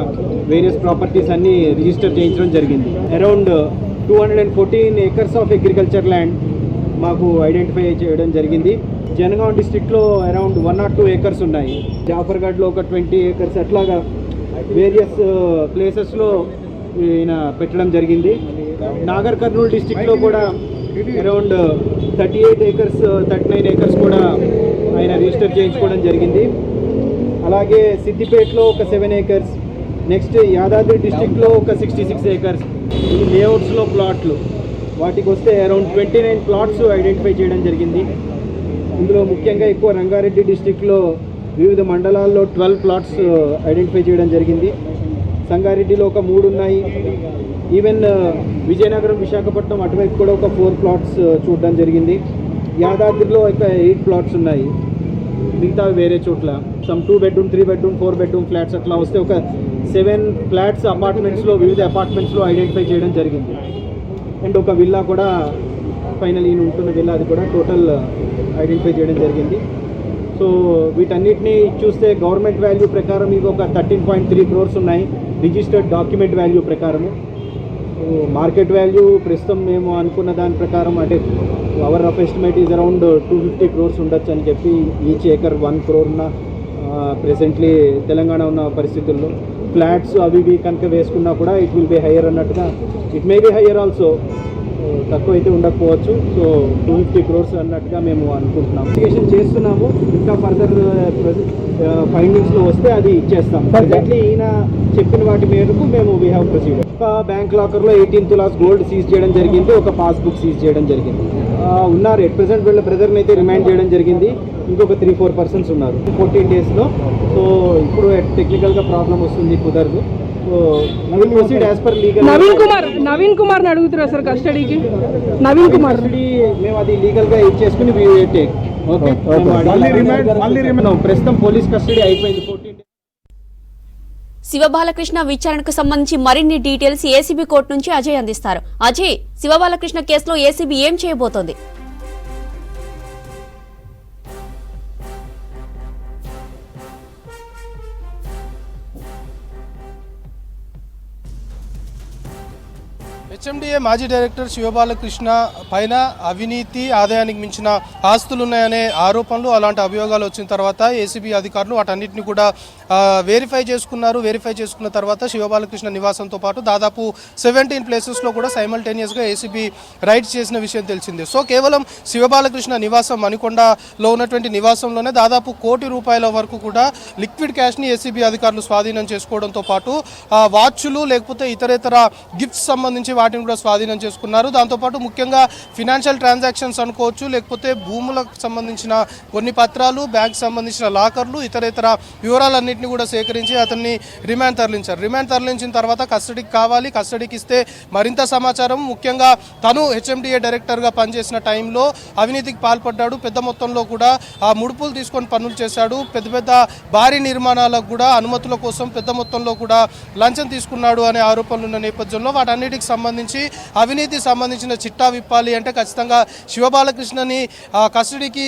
వేరియస్ ప్రాపర్టీస్ అన్నీ రిజిస్టర్ చేయించడం జరిగింది. Around 214 acres of agriculture land మాకు ఐడెంటిఫై చేయడం జరిగింది. జనగాం డిస్ట్రిక్ట్లో అరౌండ్ 102 acres ఉన్నాయి. జాఫర్గఢ్లో ఒక 20 acres, అట్లాగా వేరియస్ ప్లేసెస్లో ఈయన పెట్టడం జరిగింది. నాగర్ కర్నూలు డిస్ట్రిక్ట్లో కూడా అరౌండ్ 38 acres, 39 acres కూడా ఆయన రిజిస్టర్ చేయించుకోవడం జరిగింది. అలాగే సిద్దిపేటలో ఒక 7 acres, నెక్స్ట్ యాదాద్రి డిస్ట్రిక్ట్లో ఒక 66 acres. ఈ లేఅవుట్స్లో ప్లాట్లు వాటికి వస్తే అరౌండ్ 29 ప్లాట్స్ ఐడెంటిఫై చేయడం జరిగింది. ఇందులో ముఖ్యంగా ఎక్కువ రంగారెడ్డి డిస్ట్రిక్ట్లో వివిధ మండలాల్లో 12 ప్లాట్స్ ఐడెంటిఫై చేయడం జరిగింది. సంగారెడ్డిలో ఒక 3 ఉన్నాయి. ఈవెన్ విజయనగరం, విశాఖపట్నం అటువైపు కూడా ఒక 4 ప్లాట్స్ చూడడం జరిగింది. యాదాద్రిలో ఒక 8 ప్లాట్స్ ఉన్నాయి. మిగతా వేరే చోట్ల some 2 bedroom, 3 bedroom, 4 bedroom flats అట్లా వస్తే ఒక 7 ఫ్లాట్స్ అపార్ట్మెంట్స్లో, వివిధ అపార్ట్మెంట్స్లో ఐడెంటిఫై చేయడం జరిగింది. అండ్ ఒక విల్లా కూడా ఫైనల్ ఈయన ఉంటున్న విల్లా, అది కూడా టోటల్ ఐడెంటిఫై చేయడం జరిగింది. సో వీటన్నిటిని చూస్తే గవర్నమెంట్ వాల్యూ ప్రకారం ఇవి ఒక 13.3 crores ఉన్నాయి రిజిస్టర్డ్ డాక్యుమెంట్ వాల్యూ ప్రకారము. మార్కెట్ వాల్యూ ప్రస్తుతం మేము అనుకున్న దాని ప్రకారం అంటే our rough estimate is around 250 crores ఉండొచ్చు అని చెప్పి. ఈచ్ ఏకర్ 1 crore ఉన్న ప్రెసెంట్లీ తెలంగాణ ఉన్న పరిస్థితుల్లో ఫ్లాట్స్ అవి ఇవి కనుక వేసుకున్నా కూడా ఇట్ విల్ బి హయ్యర్ అన్నట్టుగా. It may be higher also, తక్కువ అయితే ఉండకపోవచ్చు. సో 250 crores అన్నట్టుగా మేము అనుకుంటున్నాము. ఇన్వెస్టిగేషన్ చేస్తున్నాము. ఇంకా ఫర్దర్ ఫైండింగ్స్లో వస్తే అది ఇచ్చేస్తాం. ఎగ్జాక్ట్లీ ఈయన చెప్పిన వాటి మేరకు మేము వీ హ్యావ్ ప్రొసీడ్. ఒక బ్యాంక్ లాకర్లో 18 tulas గోల్డ్ సీజ్ చేయడం జరిగింది. ఒక పాస్బుక్ సీజ్ చేయడం జరిగింది. ఉన్నారు ఎట్ ప్రెసెంట్ వీళ్ళ బ్రదర్ని అయితే రిమాండ్ చేయడం జరిగింది. ఇంకొక 3-4 persons ఉన్నారు 14 daysలో. సో ఇప్పుడు టెక్నికల్గా ప్రాబ్లం వస్తుంది, కుదరదు. So proceed as per legal. Naveen Kumar అడుగుతున్నారు సార్ కస్టడీకి. నవీన్ కుమార్ మేము అది లీగల్గా ఇచ్చేసుకుని టేక్. ఓకే, ప్రస్తుతం పోలీస్ కస్టడీ అయిపోయింది 14 days. శివబాలకృష్ణ విచారణకు సంబంధించి మరిన్ని డీటెయిల్స్ ఏసీబీ కోర్టు నుంచి అజయ్ అందిస్తారు. అజయ్, శివబాలకృష్ణ కేసులో ఏసీబీ ఏం చేయబోతోంది? హెచ్ఎండిఏ మాజీ డైరెక్టర్ శివబాలకృష్ణ పైన అవినీతి, ఆదాయానికి మించిన ఆస్తులున్నాయనే ఆరోపణలు, అలాంటి అభియోగాలు వచ్చిన తర్వాత ఏసీబీ అధికారులు వాటన్నిటిని కూడా వెరిఫై చేసుకున్నారు. వెరిఫై చేసుకున్న తర్వాత శివబాలకృష్ణ నివాసంతో పాటు దాదాపు 17 ప్లేసెస్లో కూడా సైమల్టేనియస్గా ఏసీబీ రైడ్స్ చేసిన విషయం తెలిసిందే. సో కేవలం శివబాలకృష్ణ నివాసం మణికొండలో ఉన్నటువంటి నివాసంలోనే దాదాపు ₹1 కోటి వరకు కూడా లిక్విడ్ క్యాష్ని ఏసీబీ అధికారులు స్వాధీనం చేసుకోవడంతో పాటు వాచ్లు, లేకపోతే ఇతరేతర గిఫ్ట్స్ సంబంధించి వాటిని కూడా స్వాధీనం చేసుకున్నారు. దాంతోపాటు ముఖ్యంగా ఫినాన్షియల్ ట్రాన్సాక్షన్స్ అనుకోవచ్చు, లేకపోతే భూములకు సంబంధించిన కొన్ని పత్రాలు, బ్యాంక్ సంబంధించిన లాకర్లు, ఇతరేతర వివరాలన్నింటినీ అన్నింటినీ కూడా సేకరించి అతన్ని రిమాండ్ తరలించారు. రిమాండ్ తరలించిన తర్వాత కస్టడీకి కావాలి, కస్టడీకి ఇస్తే మరింత సమాచారం, ముఖ్యంగా తను హెచ్ఎండిఏ డైరెక్టర్గా పనిచేసిన టైంలో అవినీతికి పాల్పడ్డాడు, పెద్ద మొత్తంలో కూడా ఆ ముడుపులు తీసుకొని పనులు చేశాడు, పెద్ద పెద్ద భారీ నిర్మాణాలకు కూడా అనుమతుల కోసం పెద్ద మొత్తంలో కూడా లంచం తీసుకున్నాడు అనే ఆరోపణలు ఉన్న నేపథ్యంలో వాటన్నిటికి సంబంధించి అవినీతికి సంబంధించిన చిట్టా విప్పాలి అంటే ఖచ్చితంగా శివబాలకృష్ణని కస్టడీకి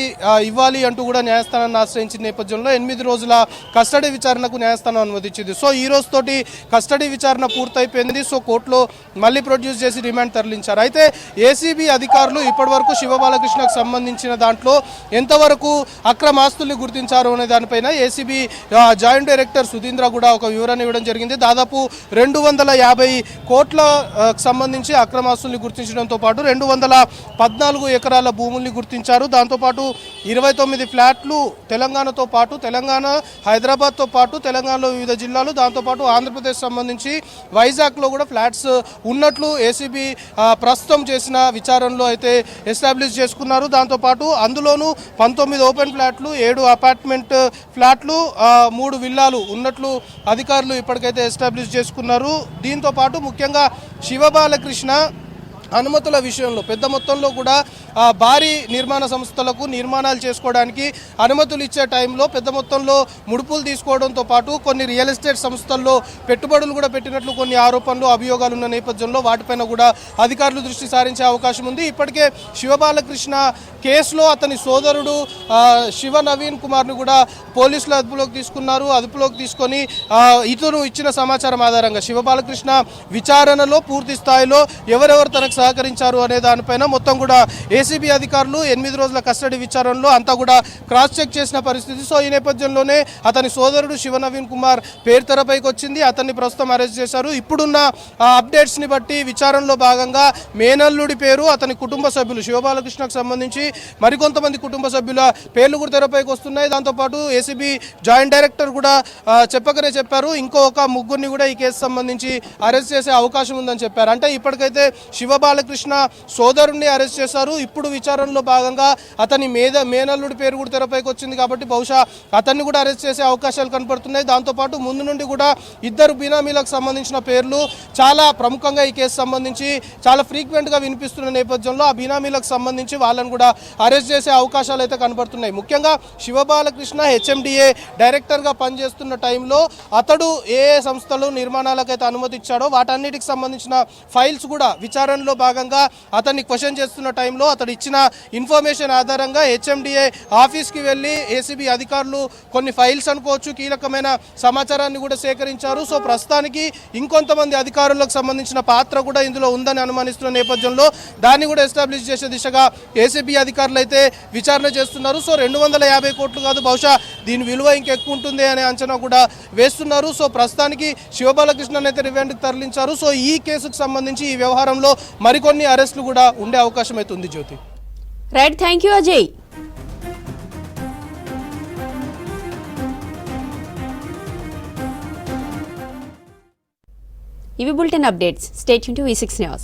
ఇవ్వాలి అంటూ కూడా న్యాయస్థానాన్ని ఆశ్రయించిన నేపథ్యంలో 8 రోజుల కస్టడీ విచారణకు న్యాయస్థానం అనుమతించింది. సో ఈ రోజుతోటి కస్టడీ విచారణ పూర్తయిపోయింది. సో కోర్టులో మళ్ళీ ప్రొడ్యూస్ చేసి రిమాండ్ తరలించారు. అయితే ఏసీబీ అధికారులు ఇప్పటివరకు శివబాలకృష్ణకు సంబంధించిన దాంట్లో ఎంతవరకు అక్రమాస్తుల్ని గుర్తించారు అనే దానిపైన ఏసీబీ జాయింట్ డైరెక్టర్ సుధీంద్ర కూడా ఒక వివరణ ఇవ్వడం జరిగింది. దాదాపు 250 కోట్ల సంబంధించి అక్రమాస్తుల్ని గుర్తించడంతో పాటు 214 ఎకరాల భూముల్ని గుర్తించారు. దాంతోపాటు 29 ఫ్లాట్లు తెలంగాణతో పాటు తెలంగాణ, హైదరాబాద్తో పాటు తెలంగాణలో వివిధ జిల్లాలు, దాంతోపాటు ఆంధ్రప్రదేశ్ సంబంధించి వైజాగ్లో కూడా ఫ్లాట్స్ ఉన్నట్లు ఏసీబీ ప్రస్తుతం చేసిన విచారణలో అయితే ఎస్టాబ్లిష్ చేసుకున్నారు. దాంతోపాటు అందులోనూ 19 ఓపెన్ ఫ్లాట్లు, 7 అపార్ట్మెంట్ ఫ్లాట్లు, 3 విల్లాలు ఉన్నట్లు అధికారులు ఇప్పటికైతే ఎస్టాబ్లిష్ చేసుకున్నారు. దీంతో పాటు ముఖ్యంగా శివబాలకృష్ణ అనుమతుల విషయంలో పెద్ద మొత్తంలో కూడా భారీ నిర్మాణ సంస్థలకు నిర్మాణాలు చేసుకోవడానికి అనుమతులు ఇచ్చే టైంలో పెద్ద మొత్తంలో ముడుపులు తీసుకోవడంతో పాటు కొన్ని రియల్ ఎస్టేట్ సంస్థల్లో పెట్టుబడులు కూడా పెట్టినట్లు కొన్ని ఆరోపణలు, అభియోగాలు ఉన్న నేపథ్యంలో వాటిపైన కూడా అధికారులు దృష్టి సారించే అవకాశం ఉంది. ఇప్పటికే శివబాలకృష్ణ కేసులో అతని సోదరుడు శివ నవీన్ కుమార్ను కూడా పోలీసులు అదుపులోకి తీసుకున్నారు. అదుపులోకి తీసుకొని ఇతను ఇచ్చిన సమాచారం ఆధారంగా శివబాలకృష్ణ విచారణలో పూర్తి స్థాయిలో ఎవరెవరు తనకు సహకరించారు అనే దానిపైన మొత్తం కూడా ఏసీబీ అధికారులు 8 రోజుల కస్టడీ విచారణలో అంతా కూడా క్రాస్ చెక్ చేసిన పరిస్థితి. సో ఈ నేపథ్యంలోనే అతని సోదరుడు శివ నవీన్ కుమార్ పేరు తెరపైకి వచ్చింది. అతన్ని ప్రస్తుతం అరెస్ట్ చేశారు. ఇప్పుడున్న అప్డేట్స్ని బట్టి విచారణలో భాగంగా మేనల్లుడి పేరు, అతని కుటుంబ సభ్యులు, శివబాలకృష్ణకు సంబంధించి మరికొంతమంది కుటుంబ సభ్యుల పేర్లు కూడా తెరపైకి వస్తున్నాయి. దాంతోపాటు ఏసీబీ జాయింట్ డైరెక్టర్ కూడా చెప్పకనే చెప్పారు, ఇంకొక ముగ్గురిని కూడా ఈ కేసు సంబంధించి అరెస్ట్ చేసే అవకాశం ఉందని చెప్పారు. అంటే ఇప్పటికైతే శివబాలకృష్ణ సోదరుణ్ణి అరెస్ట్ చేశారు. ఇప్పుడు విచారణలో భాగంగా అతని మేనల్లుడి పేరు కూడా తెరపైకి వచ్చింది కాబట్టి బహుశా అతన్ని కూడా అరెస్ట్ చేసే అవకాశాలు కనపడుతున్నాయి. దాంతోపాటు ముందు నుండి కూడా 2 బినామీలకు సంబంధించిన పేర్లు చాలా ప్రముఖంగా ఈ కేసు సంబంధించి చాలా ఫ్రీక్వెంట్గా వినిపిస్తున్న నేపథ్యంలో ఆ బినామీలకు సంబంధించి వాళ్ళని కూడా అరెస్ట్ చేసే అవకాశాలు అయితే కనపడుతున్నాయి. ముఖ్యంగా శివబాలకృష్ణ హెచ్ఎండిఏ డైరెక్టర్గా పనిచేస్తున్న టైంలో అతడు ఏ సంస్థలు నిర్మాణాలకైతే అనుమతి ఇచ్చాడో వాటన్నిటికి సంబంధించిన ఫైల్స్ కూడా విచారణలో భాగంగా అతన్ని క్వశ్చన్ చేస్తున్న టైంలో అతడు ఇచ్చిన ఇన్ఫర్మేషన్ ఆధారంగా హెచ్ఎండిఏ ఆఫీస్కి వెళ్ళి ఏసీబీ అధికారులు కొన్ని ఫైల్స్ అనుకోవచ్చు, కీలకమైన సమాచారాన్ని కూడా సేకరించారు. సో ప్రస్తుతానికి ఇంకొంతమంది అధికారులకు సంబంధించిన పాత్ర కూడా ఇందులో ఉందని అనుమానిస్తున్న నేపథ్యంలో దాన్ని కూడా ఎస్టాబ్లిష్ చేసే దిశగా ఏసీబీ అధికారులు అయితే విచారణ చేస్తున్నారు. సో 250 కోట్లు కాదు, బహుశా దీని విలువ ఇంకెక్కువ ఉంటుంది అనే అంచనా కూడా వేస్తున్నారు. సో ప్రస్తుతానికి శివబాలకృష్ణన్ అయితే రిమాండ్కి తరలించారు. సో ఈ కేసుకు సంబంధించి ఈ వ్యవహారంలో మరికొన్ని అరెస్టులు కూడా ఉండే అవకాశం అయితే ఉంది. జ్యోతి, రైట్, థ్యాంక్ యూ అజయ్. ఇవి bulletin updates. Stay tune to V6 news.